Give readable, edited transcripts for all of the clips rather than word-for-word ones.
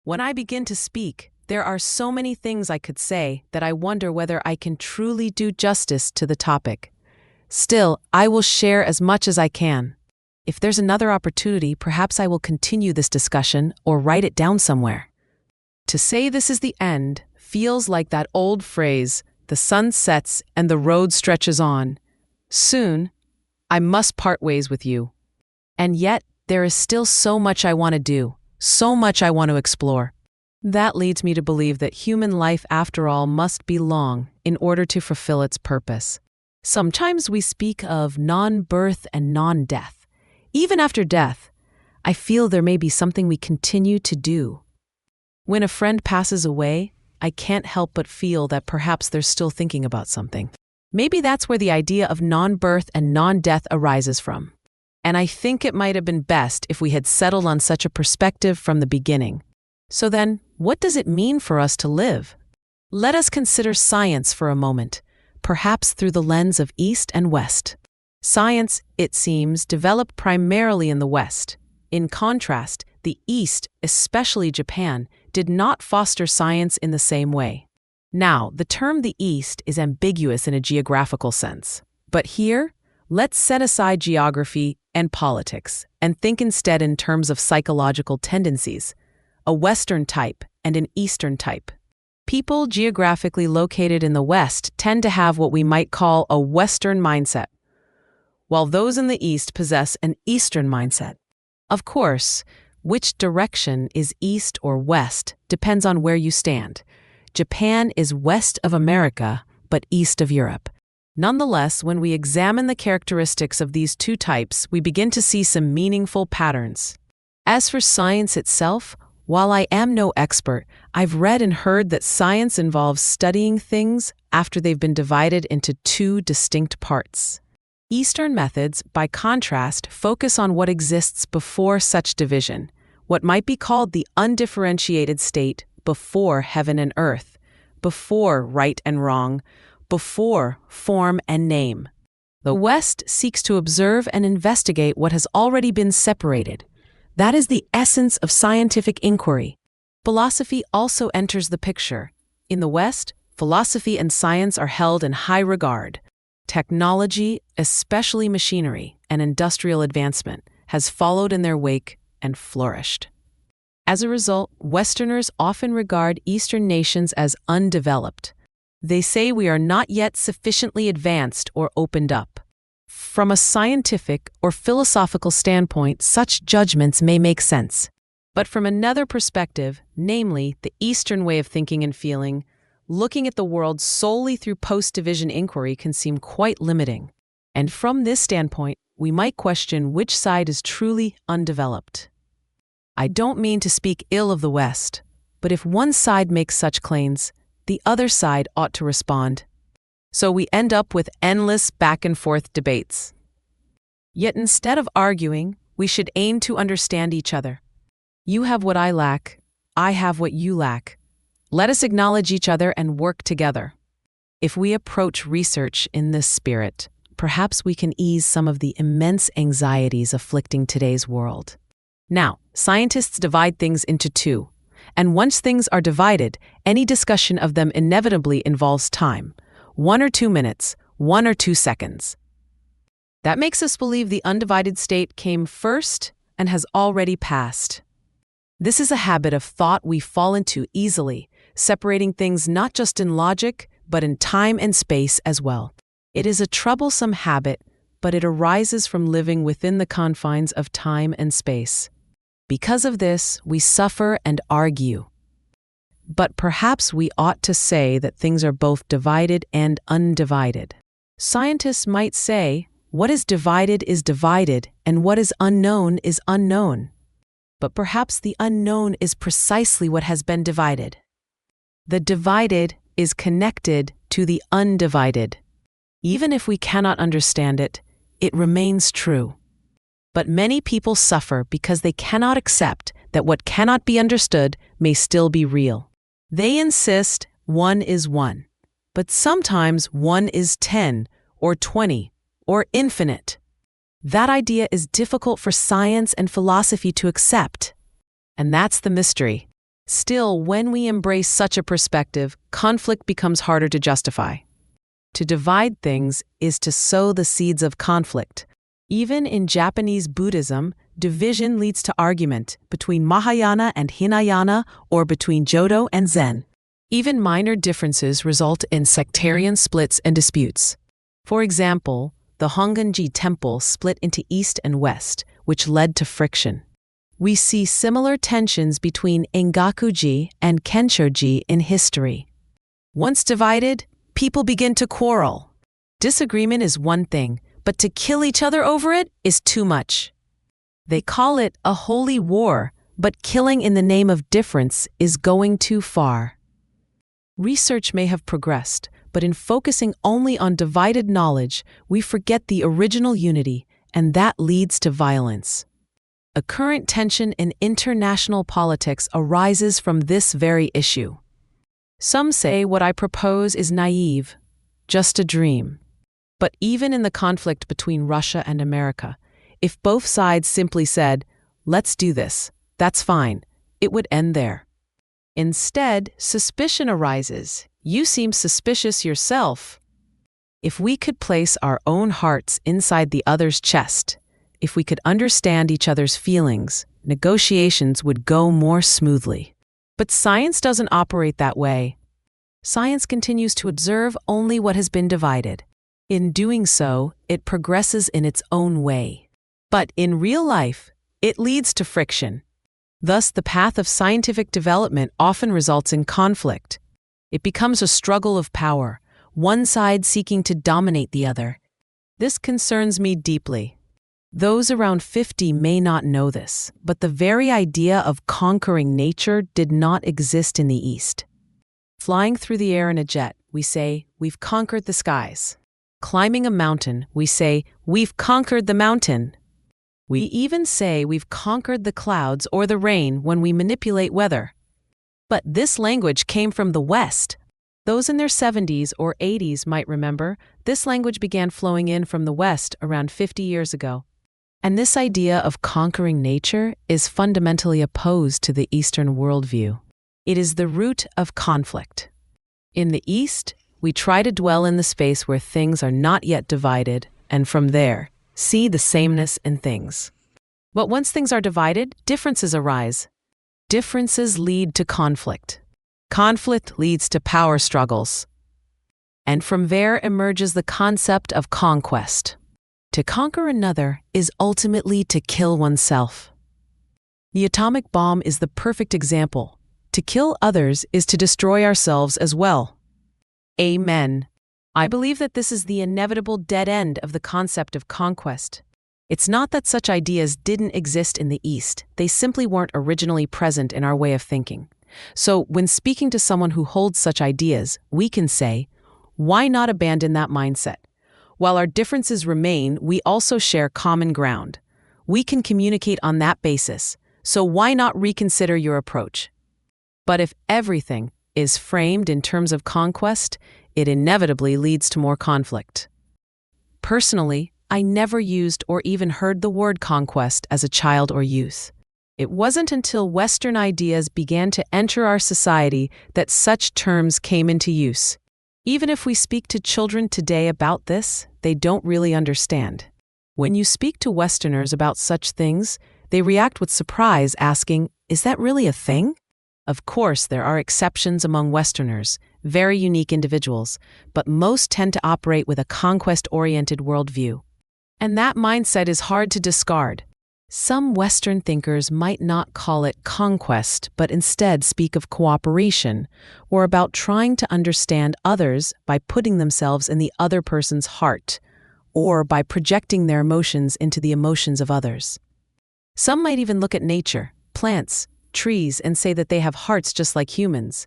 When I begin to speak, there are so many things I could say that I wonder whether I can truly do justice to the topic. Still, I will share as much as I can. If there's another opportunity, perhaps I will continue this discussion or write it down somewhere. To say this is the end feels like that old phrase, the sun sets and the road stretches on. Soon, I must part ways with you. And yet, there is still so much I want to do, so much I want to explore. That leads me to believe that human life, after all, must be long in order to fulfill its purpose. Sometimes we speak of non-birth and non-death. Even after death, I feel there may be something we continue to do. When a friend passes away, I can't help but feel that perhaps they're still thinking about something. Maybe that's where the idea of non-birth and non-death arises from. And I think it might have been best if we had settled on such a perspective from the beginning. So then, what does it mean for us to live? Let us consider science for a moment, perhaps through the lens of East and West. Science, it seems, developed primarily in the West. In contrast, the East, especially Japan, did not foster science in the same way. Now, the term the East is ambiguous in a geographical sense. But here, let's set aside geography and politics and think instead in terms of psychological tendencies, a Western type and an Eastern type. People geographically located in the West tend to have what we might call a Western mindset, while those in the East possess an Eastern mindset. Of course, which direction is East or West depends on where you stand. Japan is west of America, but east of Europe. Nonetheless, when we examine the characteristics of these two types, we begin to see some meaningful patterns. As for science itself, while I am no expert, I've read and heard that science involves studying things after they've been divided into two distinct parts. Eastern methods, by contrast, focus on what exists before such division, what might be called the undifferentiated state before heaven and earth, before right and wrong, before form and name. The West seeks to observe and investigate what has already been separated. That is the essence of scientific inquiry. Philosophy also enters the picture. In the West, philosophy and science are held in high regard. Technology, especially machinery and industrial advancement, has followed in their wake and flourished. As a result, Westerners often regard Eastern nations as undeveloped. They say we are not yet sufficiently advanced or opened up. From a scientific or philosophical standpoint, such judgments may make sense. But from another perspective, namely the Eastern way of thinking and feeling, looking at the world solely through post-division inquiry can seem quite limiting. And from this standpoint, we might question which side is truly undeveloped. I don't mean to speak ill of the West, but if one side makes such claims, the other side ought to respond. So we end up with endless back-and-forth debates. Yet instead of arguing, we should aim to understand each other. You have what I lack, I have what you lack. Let us acknowledge each other and work together. If we approach research in this spirit, perhaps we can ease some of the immense anxieties afflicting today's world. Now, scientists divide things into two, and once things are divided, any discussion of them inevitably involves time. 1 or 2 minutes, 1 or 2 seconds. That makes us believe the undivided state came first and has already passed. This is a habit of thought we fall into easily, separating things not just in logic, but in time and space as well. It is a troublesome habit, but it arises from living within the confines of time and space. Because of this, we suffer and argue. But perhaps we ought to say that things are both divided and undivided. Scientists might say, what is divided, and what is unknown is unknown. But perhaps the unknown is precisely what has been divided. The divided is connected to the undivided. Even if we cannot understand it, it remains true. But many people suffer because they cannot accept that what cannot be understood may still be real. They insist one is one, but sometimes one is 10 or 20 or infinite. That idea is difficult for science and philosophy to accept. And that's the mystery. Still, when we embrace such a perspective, conflict becomes harder to justify. To divide things is to sow the seeds of conflict. Even in Japanese Buddhism, division leads to argument between Mahayana and Hinayana or between Jodo and Zen. Even minor differences result in sectarian splits and disputes. For example, the Honganji temple split into East and West, which led to friction. We see similar tensions between Engakuji and Kenshoji in history. Once divided, people begin to quarrel. Disagreement is one thing, but to kill each other over it is too much. They call it a holy war, but killing in the name of difference is going too far. Research may have progressed, but in focusing only on divided knowledge, we forget the original unity, and that leads to violence. A current tension in international politics arises from this very issue. Some say what I propose is naive, just a dream. But even in the conflict between Russia and America, if both sides simply said, "Let's do this," that's fine, it would end there. Instead, suspicion arises. You seem suspicious yourself. If we could place our own hearts inside the other's chest, if we could understand each other's feelings, negotiations would go more smoothly. But science doesn't operate that way. Science continues to observe only what has been divided. In doing so, it progresses in its own way. But in real life, it leads to friction. Thus, the path of scientific development often results in conflict. It becomes a struggle of power, one side seeking to dominate the other. This concerns me deeply. Those around 50 may not know this, but the very idea of conquering nature did not exist in the East. Flying through the air in a jet, we say, "We've conquered the skies." Climbing a mountain, we say, "We've conquered the mountain." We even say we've conquered the clouds or the rain when we manipulate weather. But this language came from the West. Those in their 70s or 80s might remember, this language began flowing in from the West around 50 years ago. And this idea of conquering nature is fundamentally opposed to the Eastern worldview. It is the root of conflict. In the East, we try to dwell in the space where things are not yet divided, and from there, see the sameness in things. But once things are divided, differences arise. Differences lead to conflict. Conflict leads to power struggles. And from there emerges the concept of conquest. To conquer another is ultimately to kill oneself. The atomic bomb is the perfect example. To kill others is to destroy ourselves as well. Amen. I believe that this is the inevitable dead end of the concept of conquest. It's not that such ideas didn't exist in the East, they simply weren't originally present in our way of thinking. So, when speaking to someone who holds such ideas, we can say, why not abandon that mindset? While our differences remain, we also share common ground. We can communicate on that basis, so why not reconsider your approach? But if everything is framed in terms of conquest, it inevitably leads to more conflict. Personally, I never used or even heard the word conquest as a child or youth. It wasn't until Western ideas began to enter our society that such terms came into use. Even if we speak to children today about this, they don't really understand. When you speak to Westerners about such things, they react with surprise, asking, "Is that really a thing?" Of course, there are exceptions among Westerners, very unique individuals, but most tend to operate with a conquest-oriented worldview. And that mindset is hard to discard. Some Western thinkers might not call it conquest, but instead speak of cooperation, or about trying to understand others by putting themselves in the other person's heart, or by projecting their emotions into the emotions of others. Some might even look at nature, plants, trees, and say that they have hearts just like humans.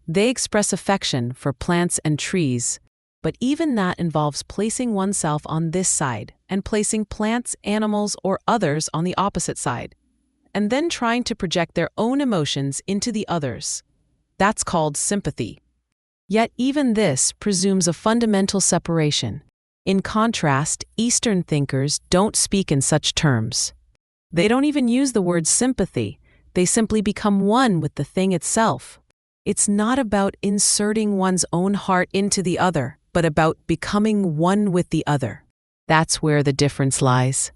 They express affection for plants and trees, but even that involves placing oneself on this side and placing plants, animals, or others on the opposite side, and then trying to project their own emotions into the others. That's called sympathy. Yet even this presumes a fundamental separation. In contrast, Eastern thinkers don't speak in such terms. They don't even use the word sympathy. they simply become one with the thing itself. It's not about inserting one's own heart into the other, but about becoming one with the other. That's where the difference lies.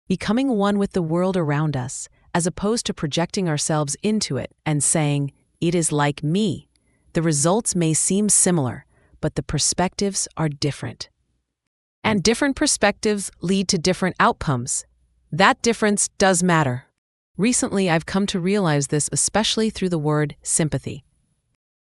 Becoming one with the world around us, as opposed to projecting ourselves into it and saying, "It is like me." The results may seem similar, but the perspectives are different. And different perspectives lead to different outcomes. That difference does matter. Recently, I've come to realize this, especially through the word sympathy.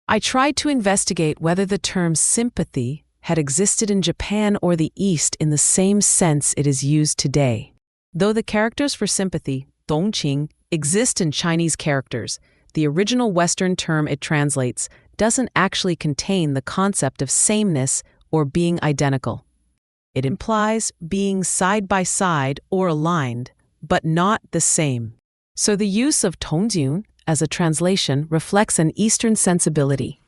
I tried to investigate whether the term sympathy had existed in Japan or the East in the same sense it is used today. Though the characters for sympathy, dongqing, exist in Chinese characters, the original Western term it translates doesn't actually contain the concept of sameness or being identical. It implies being side by side or aligned, but not the same. So the use of tongjun as a translation reflects an Eastern sensibility.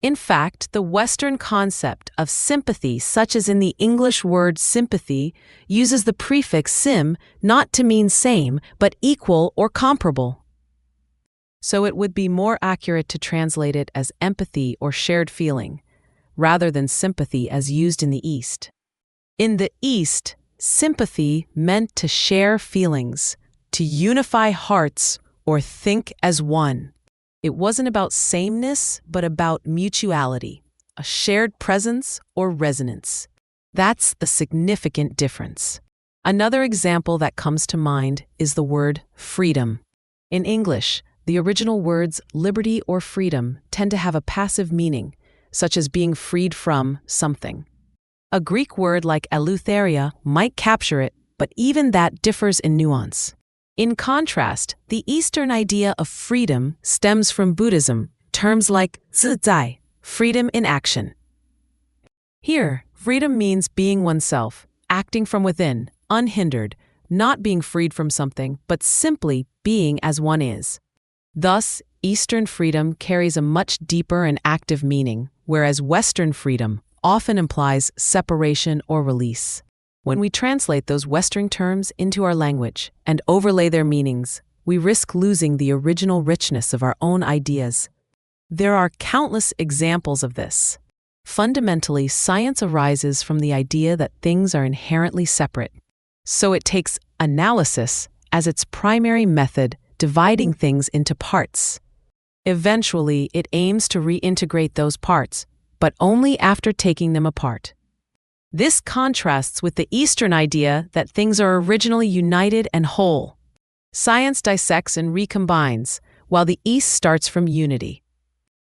In fact, the Western concept of sympathy, such as in the English word sympathy, uses the prefix sim not to mean same, but equal or comparable. So it would be more accurate to translate it as empathy or shared feeling, rather than sympathy as used in the East. In the East, sympathy meant to share feelings, to unify hearts, or think as one. It wasn't about sameness, but about mutuality, a shared presence or resonance. That's the significant difference. Another example that comes to mind is the word freedom. In English, the original words liberty or freedom tend to have a passive meaning, such as being freed from something. A Greek word like eleutheria might capture it, but even that differs in nuance. In contrast, the Eastern idea of freedom stems from Buddhism, terms like zizai, freedom in action. Here, freedom means being oneself, acting from within, unhindered, not being freed from something, but simply being as one is. Thus, Eastern freedom carries a much deeper and active meaning, whereas Western freedom often implies separation or release. When we translate those Western terms into our language and overlay their meanings, we risk losing the original richness of our own ideas. There are countless examples of this. Fundamentally, science arises from the idea that things are inherently separate. So it takes analysis as its primary method, dividing things into parts. Eventually, it aims to reintegrate those parts, but only after taking them apart. This contrasts with the Eastern idea that things are originally united and whole. Science dissects and recombines, while the East starts from unity.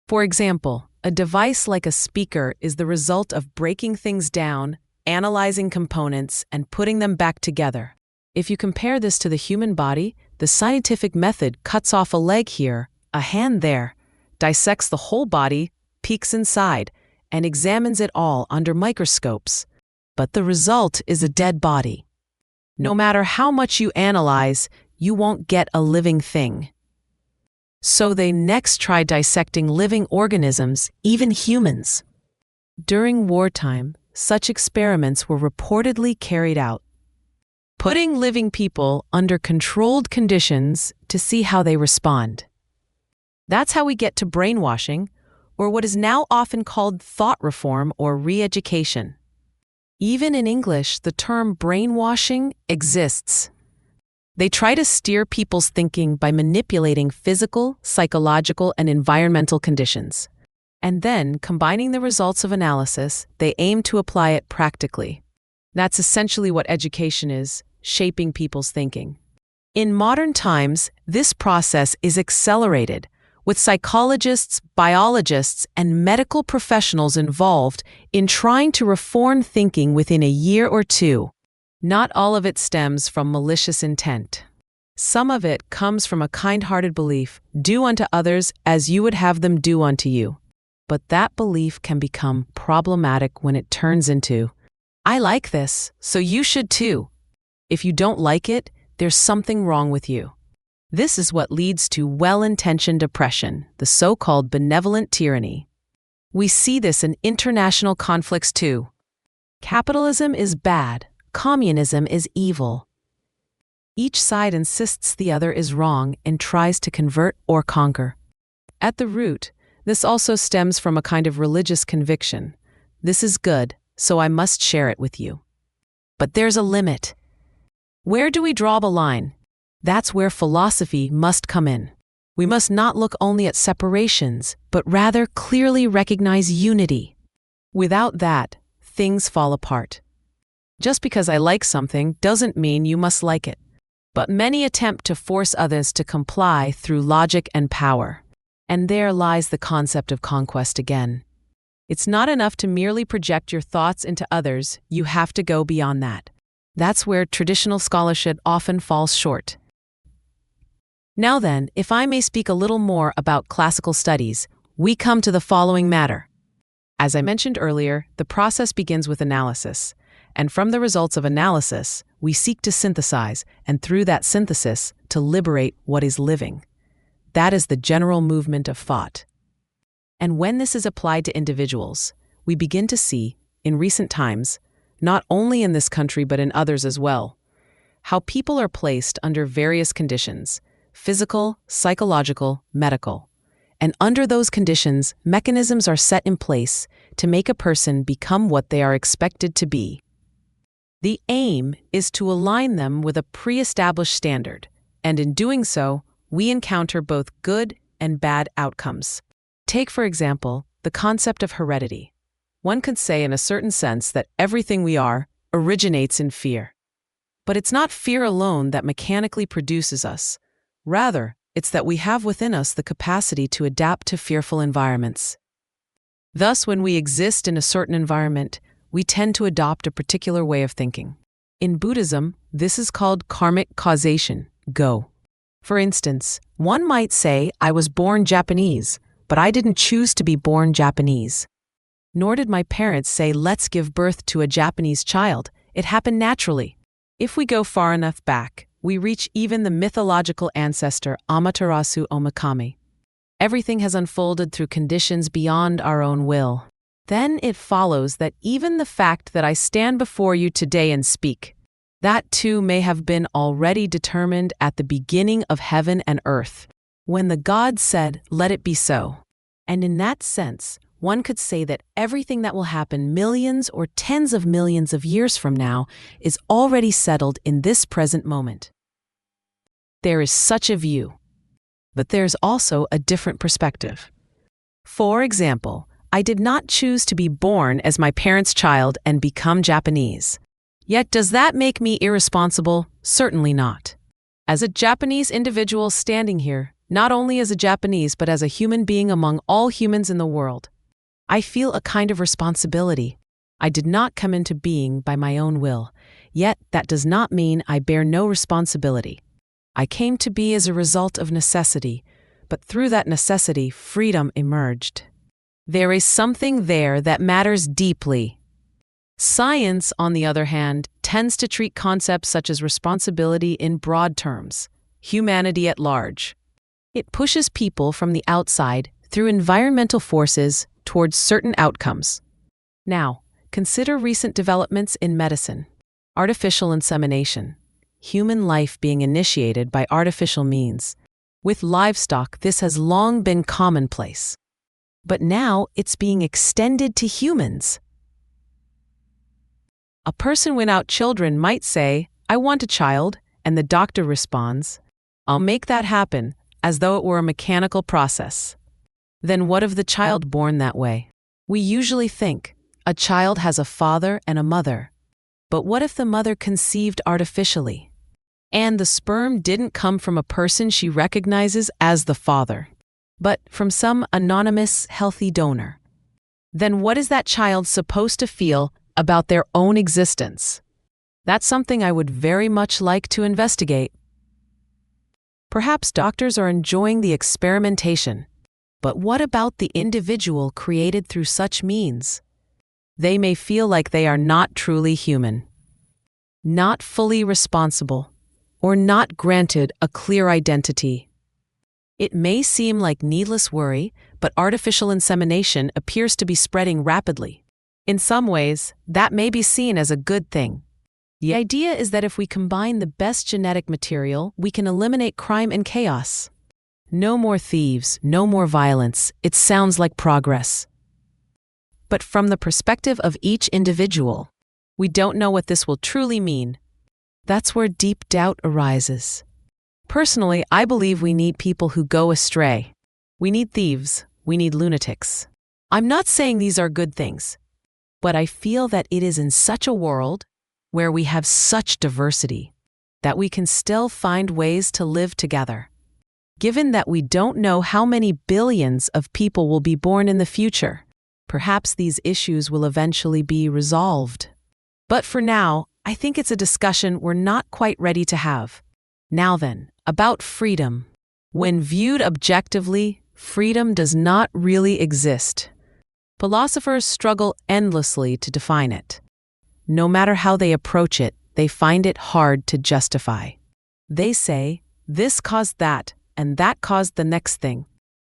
For example, a device like a speaker is the result of breaking things down, analyzing components, and putting them back together. If you compare this to the human body, the scientific method cuts off a leg here, a hand there, dissects the whole body, peeks inside, and examines it all under microscopes. But the result is a dead body. No matter how much you analyze, you won't get a living thing. So they next try dissecting living organisms, even humans. During wartime, such experiments were reportedly carried out, putting living people under controlled conditions to see how they respond. That's how we get to brainwashing, or what is now often called thought reform or re-education. Even in English, the term brainwashing exists. They try to steer people's thinking by manipulating physical, psychological, and environmental conditions. And then, combining the results of analysis, they aim to apply it practically. That's essentially what education is, shaping people's thinking. In modern times, this process is accelerated, with psychologists, biologists, and medical professionals involved in trying to reform thinking within a year or two. Not all of it stems from malicious intent. Some of it comes from a kind-hearted belief, do unto others as you would have them do unto you. But that belief can become problematic when it turns into, I like this, so you should too. If you don't like it, there's something wrong with you. This is what leads to well-intentioned oppression, the so-called benevolent tyranny. We see this in international conflicts too. Capitalism is bad, communism is evil. Each side insists the other is wrong and tries to convert or conquer. At the root, this also stems from a kind of religious conviction. This is good, so I must share it with you. But there's a limit. Where do we draw the line? That's where philosophy must come in. We must not look only at separations, but rather clearly recognize unity. Without that, things fall apart. Just because I like something doesn't mean you must like it. But many attempt to force others to comply through logic and power. And there lies the concept of conquest again. It's not enough to merely project your thoughts into others, you have to go beyond that. That's where traditional scholarship often falls short. Now then, if I may speak a little more about classical studies, we come to the following matter. As I mentioned earlier, the process begins with analysis, and from the results of analysis, we seek to synthesize, and through that synthesis, to liberate what is living. That is the general movement of thought. And when this is applied to individuals, we begin to see, in recent times, not only in this country but in others as well, how people are placed under various conditions, physical, psychological, medical. And under those conditions, mechanisms are set in place to make a person become what they are expected to be. The aim is to align them with a pre-established standard, and in doing so, we encounter both good and bad outcomes. Take, for example, the concept of heredity. One could say in a certain sense that everything we are originates in fear. But it's not fear alone that mechanically produces us. Rather, it's that we have within us the capacity to adapt to fearful environments. Thus, when we exist in a certain environment, we tend to adopt a particular way of thinking. In Buddhism, this is called karmic causation, go. For instance, one might say, I was born Japanese, but I didn't choose to be born Japanese. Nor did my parents say, let's give birth to a Japanese child. It happened naturally. If we go far enough back, we reach even the mythological ancestor Amaterasu Omikami. Everything has unfolded through conditions beyond our own will. Then it follows that even the fact that I stand before you today and speak, that too may have been already determined at the beginning of heaven and earth, when the gods said, let it be so. And in that sense, one could say that everything that will happen millions or tens of millions of years from now is already settled in this present moment. There is such a view. But there's also a different perspective. For example, I did not choose to be born as my parents' child and become Japanese. Yet does that make me irresponsible? Certainly not. As a Japanese individual standing here, not only as a Japanese but as a human being among all humans in the world, I feel a kind of responsibility. I did not come into being by my own will, yet that does not mean I bear no responsibility. I came to be as a result of necessity, but through that necessity, freedom emerged. There is something there that matters deeply. Science, on the other hand, tends to treat concepts such as responsibility in broad terms, humanity at large. It pushes people from the outside, through environmental forces, towards certain outcomes. Now, consider recent developments in medicine. Artificial insemination. Human life being initiated by artificial means. With livestock, this has long been commonplace. But now it's being extended to humans. A person without children might say, I want a child, and the doctor responds, I'll make that happen, as though it were a mechanical process. Then what of the child born that way? We usually think, a child has a father and a mother. But what if the mother conceived artificially? And the sperm didn't come from a person she recognizes as the father, but from some anonymous, healthy donor. Then what is that child supposed to feel about their own existence? That's something I would very much like to investigate. Perhaps doctors are enjoying the experimentation, but what about the individual created through such means? They may feel like they are not truly human, not fully responsible, or not granted a clear identity. It may seem like needless worry, but artificial insemination appears to be spreading rapidly. In some ways, that may be seen as a good thing. The idea is that if we combine the best genetic material, we can eliminate crime and chaos. No more thieves, no more violence. It sounds like progress. But from the perspective of each individual, we don't know what this will truly mean. That's where deep doubt arises. Personally, I believe we need people who go astray. We need thieves. We need lunatics. I'm not saying these are good things, but I feel that it is in such a world where we have such diversity that we can still find ways to live together. Given that we don't know how many billions of people will be born in the future, perhaps these issues will eventually be resolved. But for now, I think it's a discussion we're not quite ready to have. Now then, about freedom. When viewed objectively, freedom does not really exist. Philosophers struggle endlessly to define it. No matter how they approach it, they find it hard to justify. They say, this caused that, and that caused the next thing.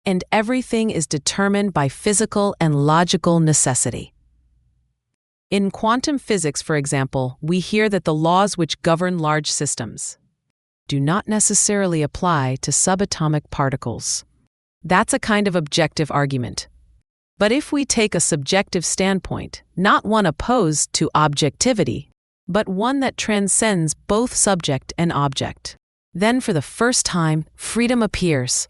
And everything is determined by physical and logical necessity. In quantum physics, for example, we hear that the laws which govern large systems do not necessarily apply to subatomic particles. That's a kind of objective argument. But if we take a subjective standpoint, not one opposed to objectivity, but one that transcends both subject and object, then for the first time, freedom appears.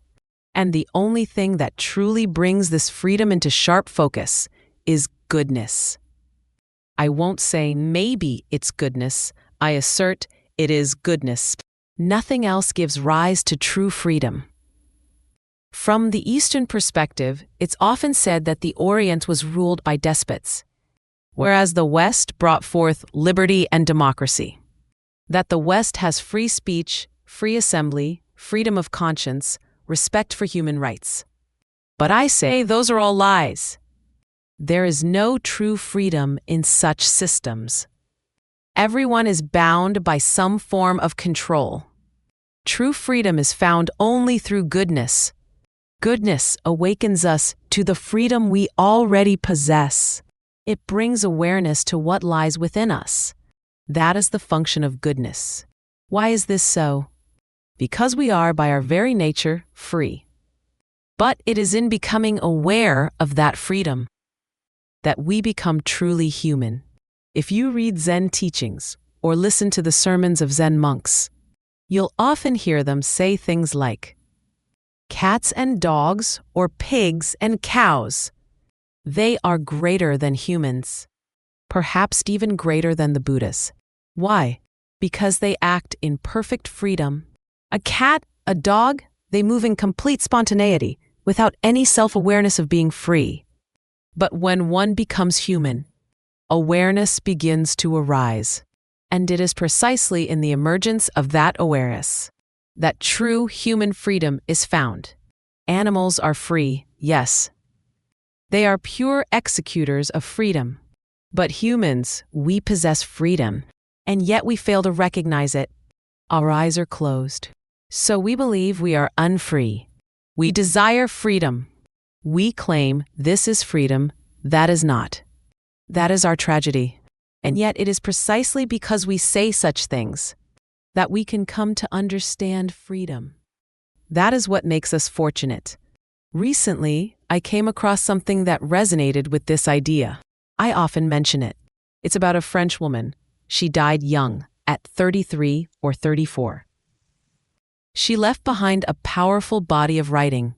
And the only thing that truly brings this freedom into sharp focus is goodness. I won't say maybe it's goodness. I assert it is goodness. Nothing else gives rise to true freedom. From the Eastern perspective, it's often said that the Orient was ruled by despots, whereas the West brought forth liberty and democracy. That the West has free speech, free assembly, freedom of conscience, respect for human rights. But I say those are all lies. There is no true freedom in such systems. Everyone is bound by some form of control. True freedom is found only through goodness. Goodness awakens us to the freedom we already possess. It brings awareness to what lies within us. That is the function of goodness. Why is this so? Because we are, by our very nature, free. But it is in becoming aware of that freedom that we become truly human. If you read Zen teachings or listen to the sermons of Zen monks, you'll often hear them say things like, cats and dogs, or pigs and cows, they are greater than humans, perhaps even greater than the Buddhas. Why? Because they act in perfect freedom. A cat, a dog, they move in complete spontaneity, without any self-awareness of being free. But when one becomes human, awareness begins to arise. And it is precisely in the emergence of that awareness that true human freedom is found. Animals are free, yes. They are pure executors of freedom. But humans, we possess freedom, and yet we fail to recognize it. Our eyes are closed. So we believe we are unfree. We desire freedom. We claim this is freedom, that is not. That is our tragedy. And yet it is precisely because we say such things that we can come to understand freedom. That is what makes us fortunate. Recently, I came across something that resonated with this idea. I often mention it. It's about a French woman. She died young, at 33 or 34. She left behind a powerful body of writing.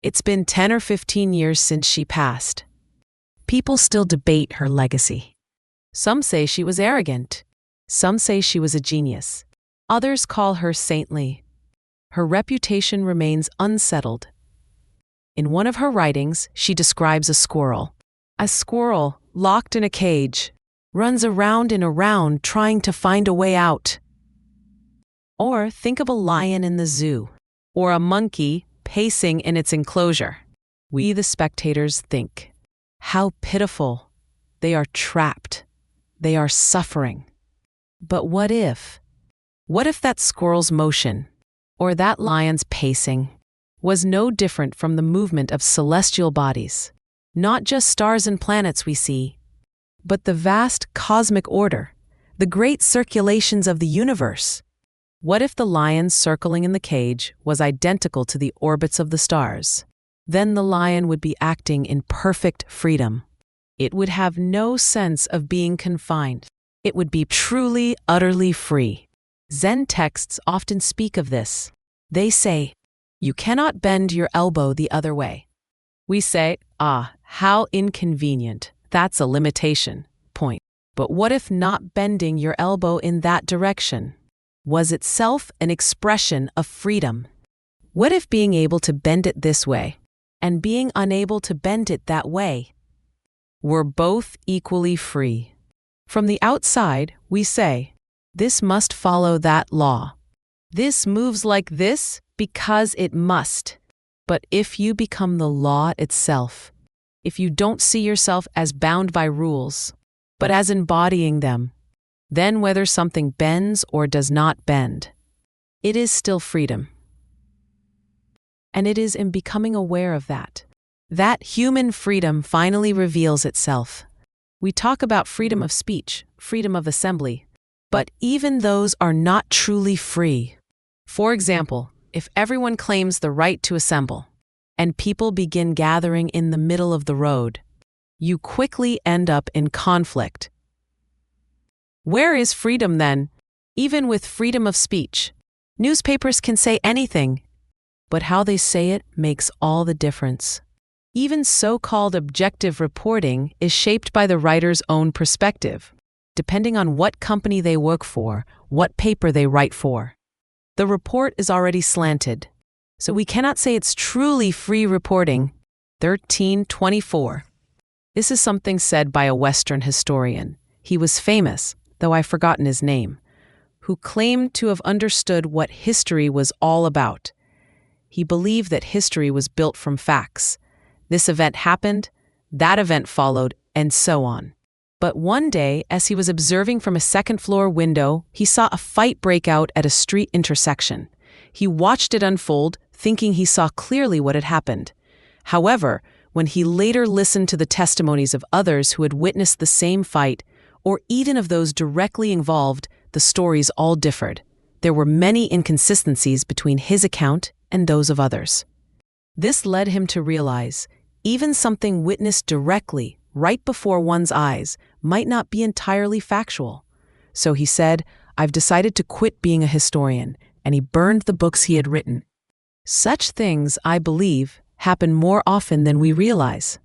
It's been 10 or 15 years since she passed. People still debate her legacy. Some say she was arrogant. Some say she was a genius. Others call her saintly. Her reputation remains unsettled. In one of her writings, she describes a squirrel. A squirrel, locked in a cage, runs around and around trying to find a way out. Or think of a lion in the zoo, or a monkey pacing in its enclosure. We, the spectators, think, how pitiful. They are trapped. They are suffering. But what if? What if that squirrel's motion, or that lion's pacing, was no different from the movement of celestial bodies? Not just stars and planets we see, but the vast cosmic order, the great circulations of the universe. What if the lion circling in the cage was identical to the orbits of the stars? Then the lion would be acting in perfect freedom. It would have no sense of being confined. It would be truly, utterly free. Zen texts often speak of this. They say, "You cannot bend your elbow the other way." We say, how inconvenient. That's a limitation. Point. But what if not bending your elbow in that direction was itself an expression of freedom? What if being able to bend it this way and being unable to bend it that way were both equally free? From the outside, we say, this must follow that law. This moves like this because it must. But if you become the law itself, if you don't see yourself as bound by rules, but as embodying them, then whether something bends or does not bend, it is still freedom. And it is in becoming aware of that human freedom finally reveals itself. We talk about freedom of speech, freedom of assembly, but even those are not truly free. For example, if everyone claims the right to assemble, and people begin gathering in the middle of the road, you quickly end up in conflict. Where is freedom then? Even with freedom of speech, newspapers can say anything, but how they say it makes all the difference. Even so-called objective reporting is shaped by the writer's own perspective, depending on what company they work for, what paper they write for. The report is already slanted, so we cannot say it's truly free reporting. 1324. This is something said by a Western historian. He was famous, though I've forgotten his name, who claimed to have understood what history was all about. He believed that history was built from facts. This event happened, that event followed, and so on. But one day, as he was observing from a second-floor window, he saw a fight break out at a street intersection. He watched it unfold, thinking he saw clearly what had happened. However, when he later listened to the testimonies of others who had witnessed the same fight, or even of those directly involved, the stories all differed. There were many inconsistencies between his account and those of others. This led him to realize, even something witnessed directly, right before one's eyes, might not be entirely factual. So he said, "I've decided to quit being a historian," and he burned the books he had written. Such things, I believe, happen more often than we realize.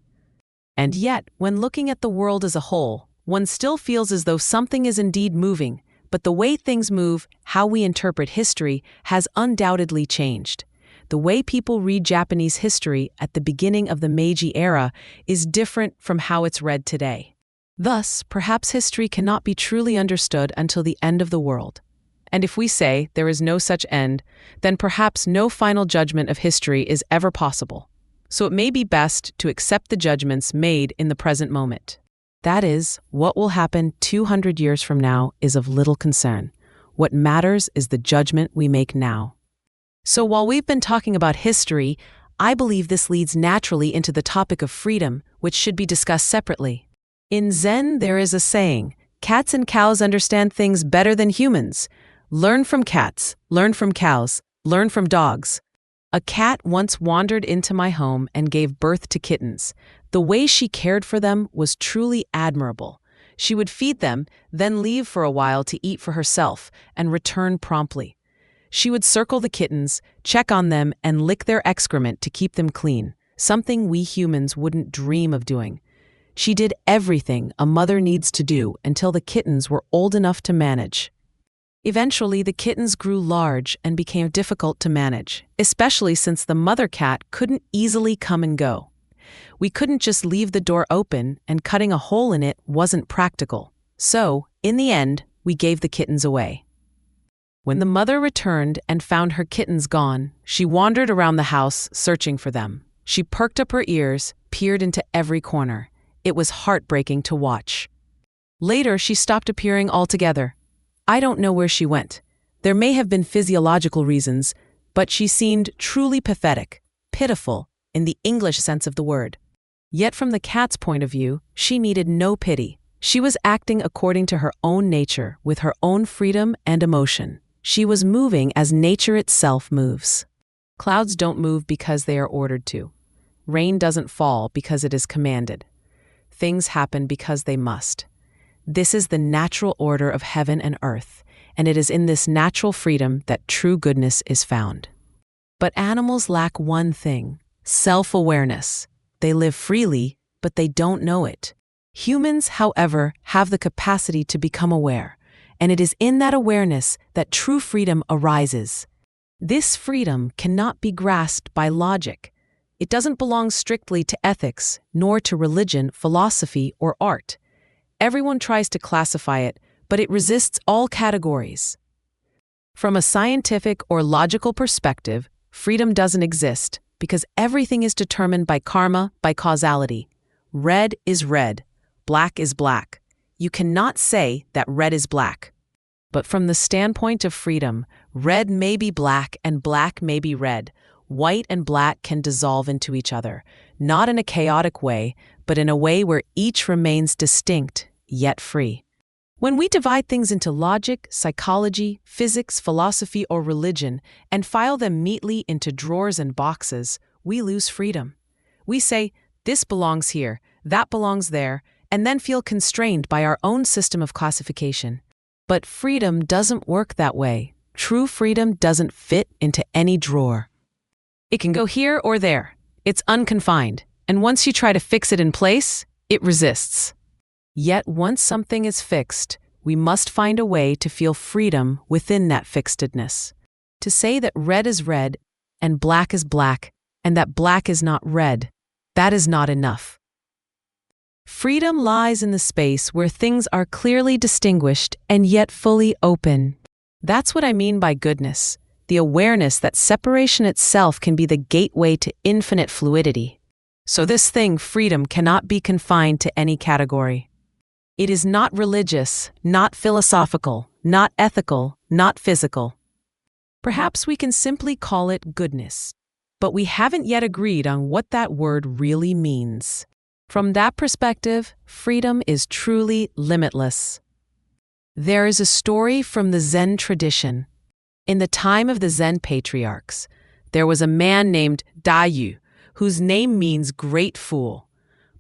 And yet, when looking at the world as a whole, one still feels as though something is indeed moving, but the way things move, how we interpret history, has undoubtedly changed. The way people read Japanese history at the beginning of the Meiji era is different from how it's read today. Thus, perhaps history cannot be truly understood until the end of the world. And if we say there is no such end, then perhaps no final judgment of history is ever possible. So it may be best to accept the judgments made in the present moment. That is, what will happen 200 years from now is of little concern. What matters is the judgment we make now. So while we've been talking about history, I believe this leads naturally into the topic of freedom, which should be discussed separately. In Zen, there is a saying, "Cats and cows understand things better than humans. Learn from cats, learn from cows, learn from dogs." A cat once wandered into my home and gave birth to kittens. The way she cared for them was truly admirable. She would feed them, then leave for a while to eat for herself, and return promptly. She would circle the kittens, check on them, and lick their excrement to keep them clean, something we humans wouldn't dream of doing. She did everything a mother needs to do until the kittens were old enough to manage. Eventually, the kittens grew large and became difficult to manage, especially since the mother cat couldn't easily come and go. We couldn't just leave the door open, and cutting a hole in it wasn't practical. So, in the end, we gave the kittens away. When the mother returned and found her kittens gone, she wandered around the house searching for them. She perked up her ears, peered into every corner. It was heartbreaking to watch. Later, she stopped appearing altogether. I don't know where she went. There may have been physiological reasons, but she seemed truly pathetic, pitiful, in the English sense of the word. Yet from the cat's point of view, she needed no pity. She was acting according to her own nature, with her own freedom and emotion. She was moving as nature itself moves. Clouds don't move because they are ordered to. Rain doesn't fall because it is commanded. Things happen because they must. This is the natural order of heaven and earth, and it is in this natural freedom that true goodness is found. But animals lack one thing: self-awareness. They live freely, but they don't know it. Humans, however, have the capacity to become aware, and it is in that awareness that true freedom arises. This freedom cannot be grasped by logic. It doesn't belong strictly to ethics, nor to religion, philosophy, or art. Everyone tries to classify it, but it resists all categories. From a scientific or logical perspective, freedom doesn't exist because everything is determined by karma, by causality. Red is red, black is black. You cannot say that red is black. But from the standpoint of freedom, red may be black and black may be red. White and black can dissolve into each other, not in a chaotic way, but in a way where each remains distinct, yet free. When we divide things into logic, psychology, physics, philosophy, or religion, and file them neatly into drawers and boxes, we lose freedom. We say, this belongs here, that belongs there, and then feel constrained by our own system of classification. But freedom doesn't work that way. True freedom doesn't fit into any drawer. It can go here or there. It's unconfined, and once you try to fix it in place, it resists. Yet once something is fixed, we must find a way to feel freedom within that fixedness. To say that red is red, and black is black, and that black is not red, that is not enough. Freedom lies in the space where things are clearly distinguished and yet fully open. That's what I mean by goodness. The awareness that separation itself can be the gateway to infinite fluidity. So this thing, freedom, cannot be confined to any category. It is not religious, not philosophical, not ethical, not physical. Perhaps we can simply call it goodness, but we haven't yet agreed on what that word really means. From that perspective, freedom is truly limitless. There is a story from the Zen tradition. In the time of the Zen patriarchs, there was a man named Daiyu, whose name means great fool.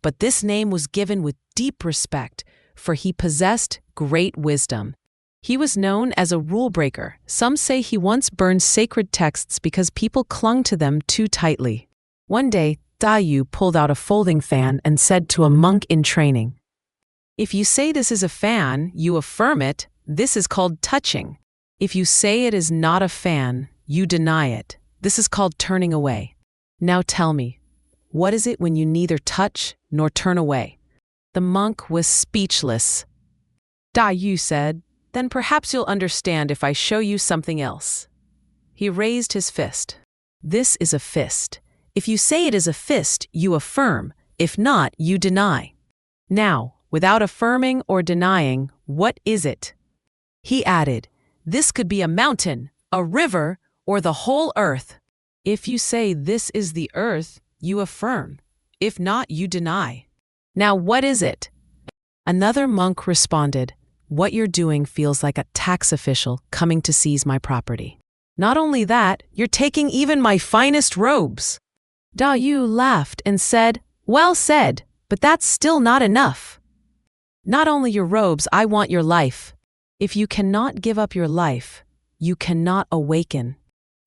But this name was given with deep respect, for he possessed great wisdom. He was known as a rule breaker. Some say he once burned sacred texts because people clung to them too tightly. One day, Daiyu pulled out a folding fan and said to a monk in training, "If you say this is a fan, you affirm it. This is called touching. If you say it is not a fan, you deny it. This is called turning away. Now tell me, what is it when you neither touch nor turn away?" The monk was speechless. Daiyu said, "Then perhaps you'll understand if I show you something else." He raised his fist. "This is a fist. If you say it is a fist, you affirm. If not, you deny. Now, without affirming or denying, what is it?" He added, "This could be a mountain, a river, or the whole earth. If you say this is the earth, you affirm. If not, you deny. Now what is it?" Another monk responded, "What you're doing feels like a tax official coming to seize my property. Not only that, you're taking even my finest robes." Daiyu laughed and said, "Well said, but that's still not enough. Not only your robes, I want your life. If you cannot give up your life, you cannot awaken.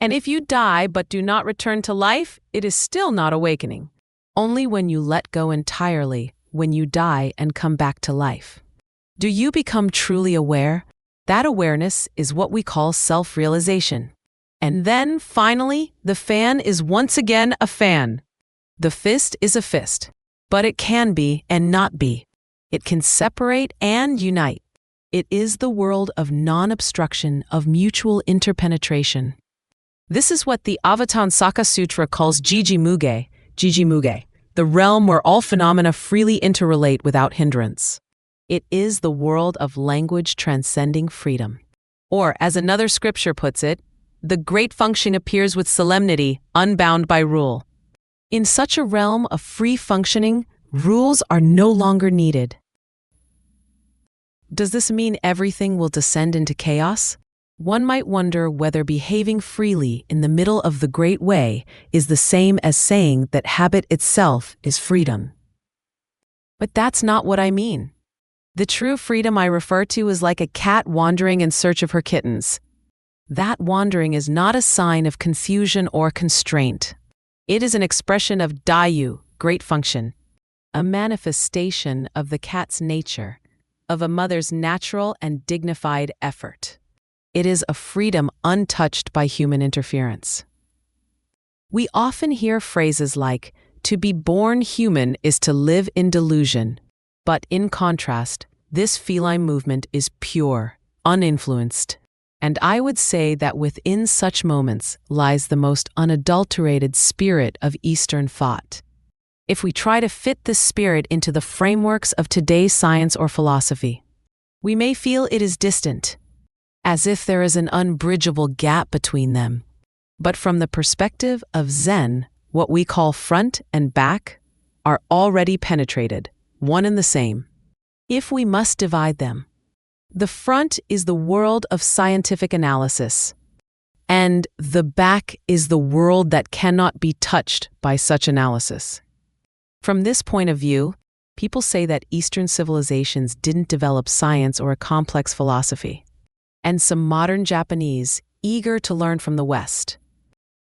And if you die but do not return to life, it is still not awakening. Only when you let go entirely, when you die and come back to life, do you become truly aware. That awareness is what we call self-realization. And then, finally, the fan is once again a fan. The fist is a fist, but it can be and not be. It can separate and unite. It is the world of non-obstruction, of mutual interpenetration. This is what the Avatamsaka Sutra calls Jiji-muge, the realm where all phenomena freely interrelate without hindrance. It is the world of language transcending freedom. Or, as another scripture puts it, the great function appears with solemnity, unbound by rule. In such a realm of free functioning, rules are no longer needed. Does this mean everything will descend into chaos? One might wonder whether behaving freely in the middle of the Great Way is the same as saying that habit itself is freedom. But that's not what I mean. The true freedom I refer to is like a cat wandering in search of her kittens. That wandering is not a sign of confusion or constraint. It is an expression of Daiyu, great function, a manifestation of the cat's nature, of a mother's natural and dignified effort. It is a freedom untouched by human interference. We often hear phrases like, "To be born human is to live in delusion," but in contrast, this feline movement is pure, uninfluenced, and I would say that within such moments lies the most unadulterated spirit of Eastern thought. If we try to fit this spirit into the frameworks of today's science or philosophy, we may feel it is distant, as if there is an unbridgeable gap between them. But from the perspective of Zen, what we call front and back are already penetrated, one and the same. If we must divide them, the front is the world of scientific analysis, and the back is the world that cannot be touched by such analysis. From this point of view, people say that Eastern civilizations didn't develop science or a complex philosophy, and some modern Japanese, eager to learn from the West,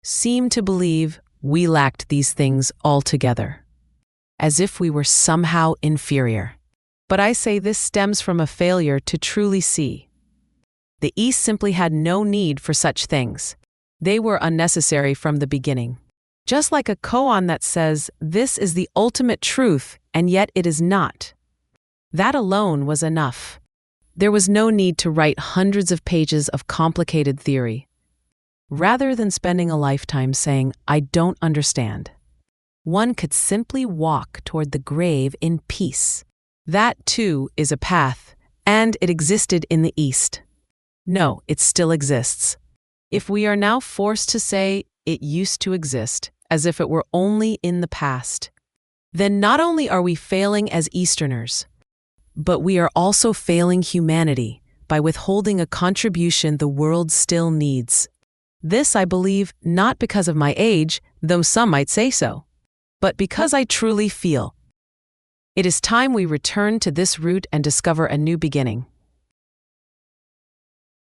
seem to believe we lacked these things altogether, as if we were somehow inferior. But I say this stems from a failure to truly see. The East simply had no need for such things. They were unnecessary from the beginning. Just like a koan that says, "This is the ultimate truth, and yet it is not." That alone was enough. There was no need to write hundreds of pages of complicated theory. Rather than spending a lifetime saying, "I don't understand," one could simply walk toward the grave in peace. That, too, is a path, and it existed in the East. No, it still exists. If we are now forced to say it used to exist, as if it were only in the past, then not only are we failing as Easterners, but we are also failing humanity by withholding a contribution the world still needs. This I believe not because of my age, though some might say so, but because I truly feel it is time we return to this root and discover a new beginning.